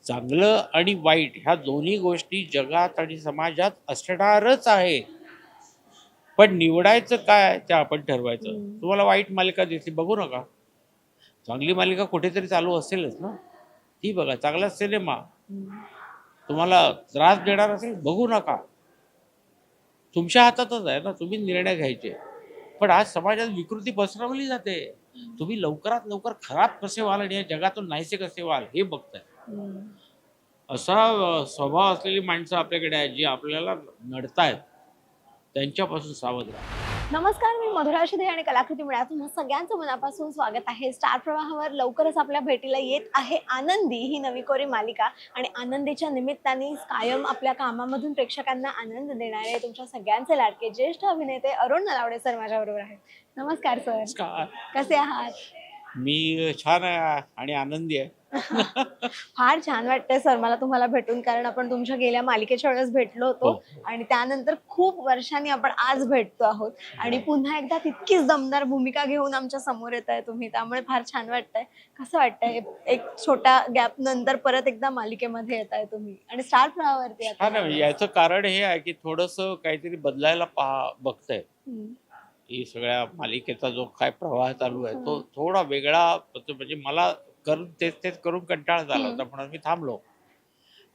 चांगलं आणि वाईट ह्या दोन्ही गोष्टी जगात आणि समाजात असणारच आहे. पण निवडायचं काय ते आपण ठरवायचं. तुम्हाला वाईट मालिका दिसली बघू नका. चांगली मालिका कुठेतरी चालू असेलच ना, ती बघा. चांगला सिनेमा तुम्हाला त्रास देणार असेल बघू नका. तुमच्या हातातच आहे ना, तुम्ही निर्णय घ्यायचे. पण आज समाजात विकृती पसरवली जाते. तुम्ही लवकरात लवकर खराब कसे व्हाल आणि या जगातून नाहीसे कसे व्हाल हे बघताय. असा स्वभाव असलेली माणसं आपल्याकडे आहेत जी आपल्याला नडतायत, त्यांच्यापासून सावध राहा. नमस्कार, मी मधुरा शिधे आणि कलाकृती मेळ्यात तुम्हा सगळ्यांचं मनापासून स्वागत आहे. स्टार प्रवाहावर लवकरच आपल्या भेटीला येत आहे आनंदी ही नवी कोरी मालिका. आणि आनंदीच्या निमित्ताने कायम आपल्या कामामधून प्रेक्षकांना आनंद देणारे तुमच्या सगळ्यांचे लाडके ज्येष्ठ अभिनेते अरुण नलावडे सर माझ्याबरोबर आहेत. नमस्कार सर. नमस्कार. कसे आहात? मी छान आहे आणि आनंदी आहे. फार छान वाटतंय सर मला तुम्हाला भेटून, कारण आपण तुमच्या गेल्या मालिकेच्या वेळेस भेटलो होतो आणि त्यानंतर खूप वर्षांनी आपण आज भेटतो आहोत आणि पुन्हा एकदा तितकीच दमदार भूमिका घेऊन आमच्या समोर येत आहे तुम्ही, त्यामुळे फार छान वाटतंय. कसं वाटतंय एक छोटा गॅप नंतर परत एकदा मालिकेमध्ये येत आहे तुम्ही आणि स्टार प्रवाहावरती छान आहे. याचं कारण हे आहे की थोडंसं काहीतरी बदलायला बघतंय. ही सगळ्या मालिकेचा जो काय प्रवाह चालू आहे तो थोडा वेगळा. म्हणजे मला करून तेच तेच करून कंटाळा झाला होता, म्हणून मी थांबलो.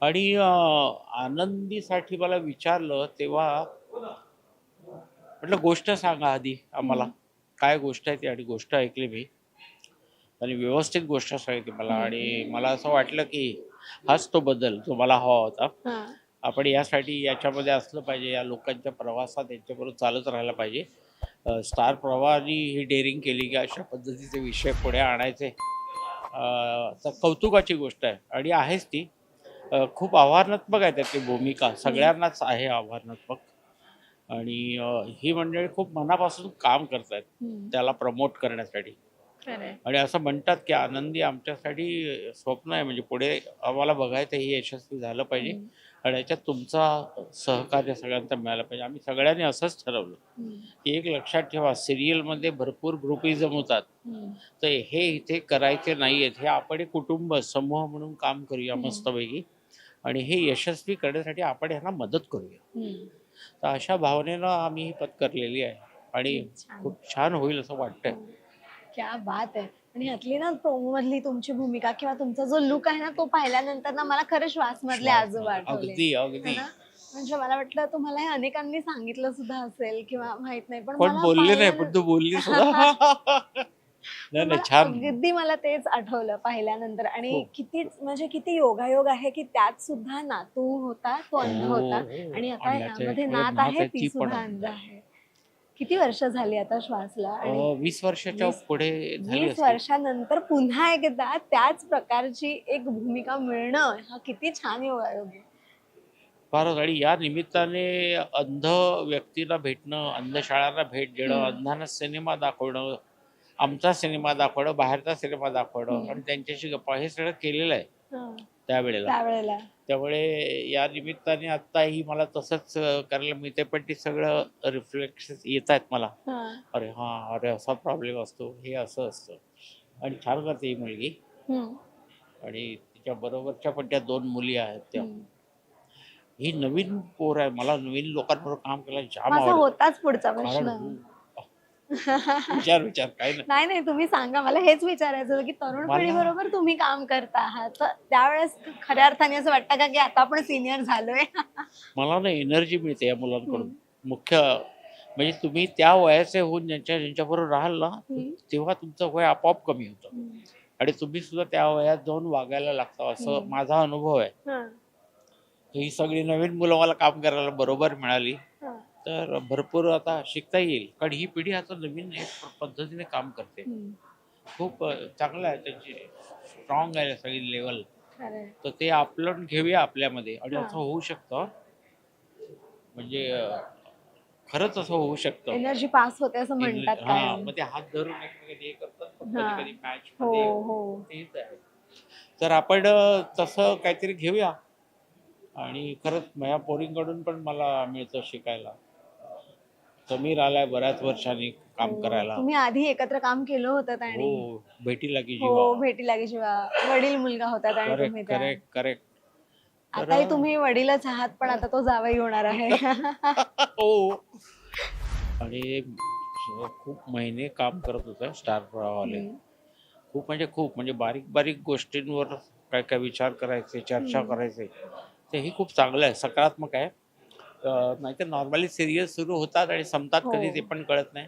आणि आनंदीसाठी मला विचारलं तेव्हा म्हटलं गोष्ट सांगा आधी आम्हाला, काय गोष्ट आहे ती. आणि गोष्ट ऐकली मी आणि व्यवस्थित गोष्ट सांगितली मला. आणि मला असं वाटलं की हाच तो बदल जो मला हवा होता. आपण यासाठी याच्यामध्ये असलं पाहिजे, या लोकांच्या प्रवासात यांच्याबरोबर चालत राहायला पाहिजे. स्टार प्रवाहाने ही डेअरिंग केली की अशा पद्धतीचे विषय पुढे आणायचे. तर कौतुकाची गोष्ट आहे आणि आहेच ती. खूप आव्हानात्मक आहे त्यातली भूमिका, सगळ्यांनाच आहे आव्हानात्मक. आणि ही मंडळी खूप मनापासून काम करतायत त्याला प्रमोट करण्यासाठी. आणि असं म्हणतात की आनंदी आमच्यासाठी स्वप्न आहे, म्हणजे पुढे आम्हाला बघायचं हे यशस्वी झालं पाहिजे आणि याच्यात तुमचा सहकार्य सगळ्यांचा मिळालं पाहिजे. आम्ही सगळ्यांनी असंच ठरवलं की एक लक्षात ठेवा, सिरियलमध्ये भरपूर ग्रुपिझम होतात, तर हे इथे करायचे नाहीयेत. हे आपण एक कुटुंब समूह म्हणून काम करूया मस्तपैकी आणि हे यशस्वी करण्यासाठी आपण ह्यांना मदत करूया. तर अशा भावनेनं आम्ही ही पत्करलेली आहे आणि खूप छान होईल असं वाटतंय. क्या बात आहे. आणि ह्यातली ना प्रोमो मधली तुमची भूमिका किंवा तुमचा जो लुक आहे ना तो पाहिल्यानंतर ना मला खरं श्वास मधले आजोबा आठवले. अगदी अगदी. म्हणजे मला वाटलं तुम्हाला हे अनेकांनी सांगितलं सुद्धा असेल किंवा माहित नाही, पण कोण बोलले नाही, पण तू बोलली सुद्धा. नाही छान. अगदी मला तेच आठवलं पाहिल्यानंतर. आणि किती म्हणजे किती योगायोग आहे की त्यात सुद्धा नातू होता, तो अंध होता आणि आता यामध्ये नात आहे, ती सुद्धा अंध आहे. किती वर्ष झाली आता श्वासला? आणि 20 वर्षाच्या पुढे झाली. 20 वर्षानंतर पुन्हा एकदा त्याच प्रकारची एक भूमिका मिळणं हा किती छान योगायोग आहे. फारच. आणि या निमित्ताने अंध व्यक्तीला भेटणं, अंधशाळांना भेट देणं, अंधांना सिनेमा दाखवणं, आमचा सिनेमा दाखवणं, बाहेरचा सिनेमा दाखवणं आणि त्यांच्याशी गप्पा, हे सगळं केलेलं आहे त्यावेळेला. त्यामुळे या निमित्ताने आत्ताही मला तसंच करायला मिळते. पण ती सगळं रिफ्लेक्श येत आहेत मला. अरे हां, अरे असा प्रॉब्लेम असतो, हे असं असतं. आणि छान करते ही मुलगी. आणि तिच्या बरोबरच्या पण त्या 2 मुली आहेत त्या. ही नवीन पोर आहे. मला नवीन लोकांबरोबर काम करायला जाम आवडतं. होताच पुढचा प्रश्न. विचार काय नाही. नाही तुम्ही सांगा. मला हेच विचारायचं होतं की तरुण पिढी बरोबर तुम्ही काम करता आहात, तर त्यावेळेस खऱ्या अर्थाने असं वाटतं का की आता आपण सिनियर झालोय? मला ना एनर्जी मिळते या मुलांकडून. मुख्य म्हणजे तुम्ही त्या वयाचे होऊन ज्यांच्याबरोबर राहाल ना, तेव्हा तुमचं वय आपोआप कमी होतं आणि तुम्ही सुद्धा त्या वयात जाऊन वागायला लागता, असं माझा अनुभव आहे. ही सगळी नवीन मुलं मला काम करायला बरोबर मिळाली, तर भरपूर आता शिकता येईल. कारण ही पिढी आता नवीन एक पद्धतीने काम करते. खूप चांगलं आहे, त्यांची स्ट्रॉंग आहे सगळी लेवल. तर ते आपलं घेऊया आपल्यामध्ये आणि असं होऊ शकतं. म्हणजे खरंच असं होऊ शकतं. एनर्जी पास होते असं म्हणतात. हा, मग ते हात धरून एकमेकांना हे करतात, कधी मॅच मध्ये तेच आहे. तर आपण तसं काहीतरी घेऊया. आणि खरंच माझ्या पोरींकडून पण मला मिळतं शिकायला. समीर आलाय बऱ्याच वर्षांनी, काम करायला. तुम्ही आधी एकत्र काम केलं होतं आणि हो, भेटी लागी हो जीवा. भेटी लागे शिवाय वडील मुलगा होतात आणि करेक्ट तुम्ही त्या करेक्ट करेक्ट. आताही तुम्ही वडीलच आहात पण आता तो जावई होणार आहे. हो. आणि खूप महिने काम करत होतं स्टार प्रवाहवाले. खूप म्हणजे खूप म्हणजे बारीक बारीक गोष्टींवर काय काय विचार करायचे, चर्चा करायचे. तेही खूप चांगलं आहे, सकारात्मक आहे. नाहीतर नॉर्मली सिरियल सुरू होतात आणि संपतात कधी ते पण कळत नाही.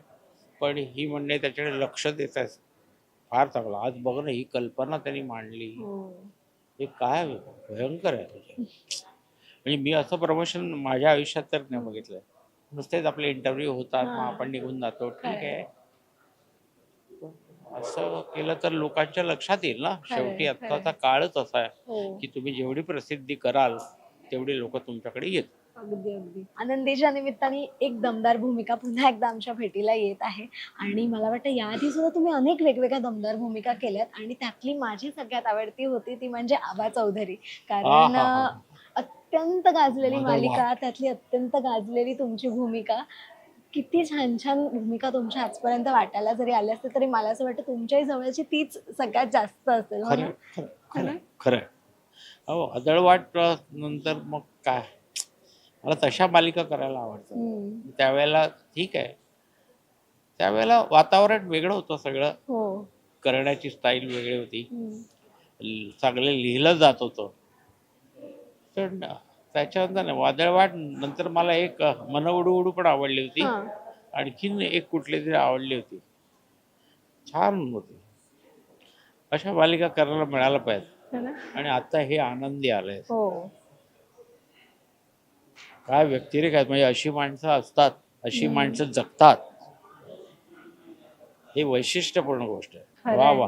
पण ही म्हणजे त्याच्याकडे लक्ष देत आहे, फार चांगलं. आज बघ ना, ही कल्पना त्यांनी मांडली, हे काय भयंकर आहे म्हणजे. म्हणजे मी असं प्रमोशन माझ्या आयुष्यात तर नाही बघितलंय. नुसतेच आपले इंटरव्ह्यू होतात, मग आपण निघून जातो, ठीक आहे. असं केलं तर लोकांच्या लक्षात येईल ना. शेवटी आत्ताचा काळच असा आहे की तुम्ही जेवढी प्रसिद्धी कराल तेवढी लोक तुमच्याकडे येत. अगदी अगदी आनंदीच्या निमित्ताने एक दमदार भूमिका पुन्हा एकदा आमच्या भेटीला येत आहे आणि मला वाटतं याआधी सुद्धा तुम्ही अनेक वेगवेगळ्या दमदार भूमिका केल्यात आणि त्यातली माझी सगळ्यात आवडती होती ती म्हणजे आबा चौधरी. कारण अत्यंत गाजलेली मालिका, त्यातली अत्यंत गाजलेली तुमची भूमिका. किती छान छान भूमिका तुमच्या आजपर्यंत वाटायला जरी आल्या असतील तरी मला असं वाटतं तुमच्याही जवळची तीच सगळ्यात जास्त असेल. हो ना? खरं खरं. हो, अदळवाट नंतर मग काय, मला तशा मालिका करायला आवडतात. त्यावेळेला ठीक आहे, त्यावेळेला वातावरण वेगळं होतं, सगळं करण्याची स्टाईल वेगळी होती, चांगलं लिहिलं जात होतं. तर त्याच्यानंतर वादळवाट नंतर मला एक मन उडू उडू पण आवडली होती, आणखीन एक कुठली तरी आवडली होती, छान होती. अशा मालिका करायला मिळायला पाहिजे. आणि आता हे आनंदी आलंय, काय व्यक्तिरेख आहेत. म्हणजे अशी माणसं असतात, अशी माणसं जगतात, हे वैशिष्ट्यपूर्ण गोष्ट आहे. वा वा.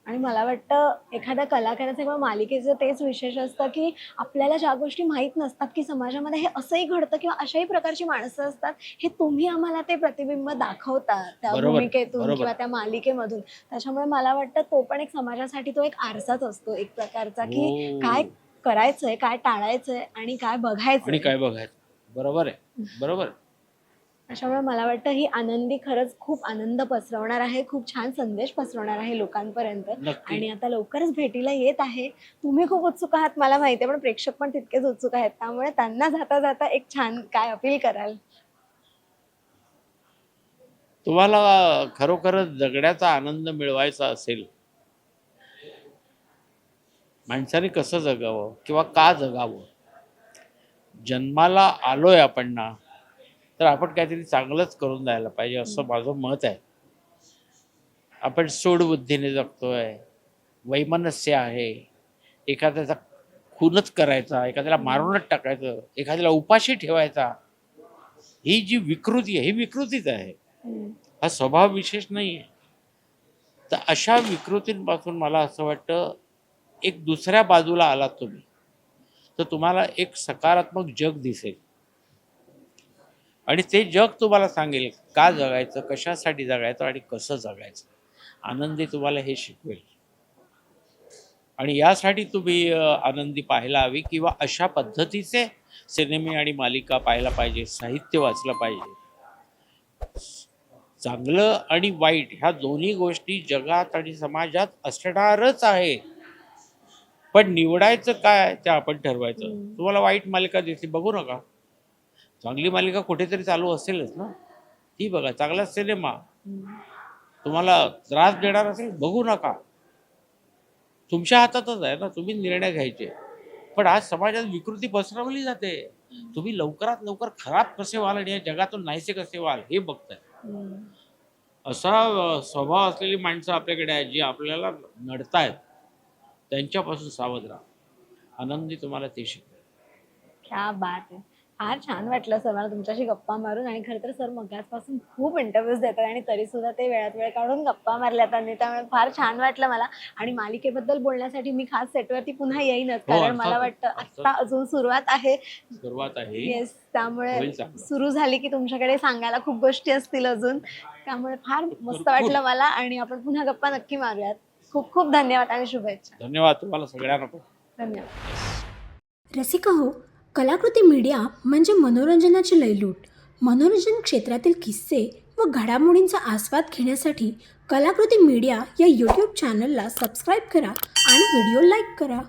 आणि मला वाटतं एखाद्या कलाकाराचं किंवा मालिकेचं तेच विशेष असतं की आपल्याला ज्या गोष्टी माहीत नसतात की समाजामध्ये हे असंही घडतं किंवा अशाही प्रकारची माणसं असतात, हे तुम्ही आम्हाला ते प्रतिबिंब दाखवता त्या भूमिकेतून किंवा त्या मालिकेमधून. त्याच्यामुळे मला वाटतं तो पण एक समाजासाठी तो एक आरसाच असतो एक प्रकारचा की काय करायचंय, काय टाळायचंय आणि काय बघायचं. बरोबर आहे, बरोबर. त्याच्यामुळे मला वाटतं ही आनंदी खरंच खूप आनंद पसरवणार आहे, खूप छान संदेश पसरवणार आहे लोकांपर्यंत. आणि आता लवकरच भेटीला येत आहे. तुम्ही खूप उत्सुक आहात मला माहिती आहे, पण प्रेक्षक पण तितकेच उत्सुक आहेत. त्यामुळे त्यांना जाता जाता एक छान काय अपील कराल? तुम्हाला खरोखरच जगण्याचा आनंद मिळवायचा असेल, माणसाने कसं जगावं किंवा का जगावं, जन्माला आलोय आपण ना, तर आपण काहीतरी चांगलंच करून द्यायला पाहिजे असं माझं मत आहे. आपण सूडबुद्धीने जगतोय, वैमनस्य आहे, एखाद्याचा खूनच करायचा, एखाद्याला मारूनच टाकायचं, एखाद्याला उपाशी ठेवायचा, ही जी विकृती आहे ही विकृतीच आहे, हा स्वभाव विशेष नाही आहे. तर अशा विकृतींपासून मला असं वाटतं एक दुसऱ्या बाजूला आलात तुम्ही तर तुम्हाला एक सकारात्मक जग दिसेल आणि ते जग तुम्हाला सांगेल का जगायचं, कशासाठी जगायचं आणि कसं जगायचं. आनंदी तुम्हाला हे शिकवेल आणि यासाठी तुम्ही आनंदी पाहायला हवी किंवा अशा पद्धतीचे सिनेमे आणि मालिका पाहायला पाहिजे, साहित्य वाचलं पाहिजे. चांगलं आणि वाईट ह्या दोन्ही गोष्टी जगात आणि समाजात असणारच आहे, पण निवडायचं काय ते आपण ठरवायचं. तुम्हाला वाईट मालिका दिसली बघू नका, चांगली मालिका कुठेतरी चालू असेलच ना, ती बघा. चांगला सिनेमा तुम्हाला त्रास देणार असेल बघू नका, तुमच्या हातातच आहे ना, तुम्ही निर्णय घ्यायचे. पण आज समाजात विकृती पसरवली जाते, तुम्ही लवकरात लवकर खराब कसे व्हाल आणि या जगातून नाहीसे कसे व्हाल हे बघताय. असा स्वभाव असलेली माणसं आपल्याकडे आहेत जी आपल्याला नडतायत, त्यांच्यापासून सावध राहा. आनंदी तुम्हाला ते शिकवेल. क्या बात आहे. फार छान वाटलं सर मला तुमच्याशी गप्पा मारून. आणि खरं तर सर मगाचपासून खूप इंटरव्ह्यूज देतात आणि तरी सुद्धा ते वेळात वेळ काढून गप्पा मारल्या त्यांनी, त्यामुळे फार छान वाटलं मला. आणि मालिकेबद्दल बोलण्यासाठी मी खास सेटवरती पुन्हा येईनच, कारण मला वाटतं आता अजून सुरुवात आहे. येस, त्यामुळे सुरू झाली की तुमच्याकडे सांगायला खूप गोष्टी असतील अजून, त्यामुळे फार मस्त वाटलं मला. आणि आपण पुन्हा गप्पा नक्की मारूयात. खूप खूप धन्यवाद आणि शुभेच्छा. धन्यवाद तुम्हाला सगळ्यांना. धन्यवाद. रसिका हो, कलाकृती मीडिया म्हणजे मनोरंजनाची लयलूट. मनोरंजन क्षेत्रातील किस्से व घडामोडींचा आस्वाद घेण्यासाठी कलाकृती मीडिया या यूट्यूब चॅनलला सबस्क्राईब करा आणि व्हिडिओ लाईक करा.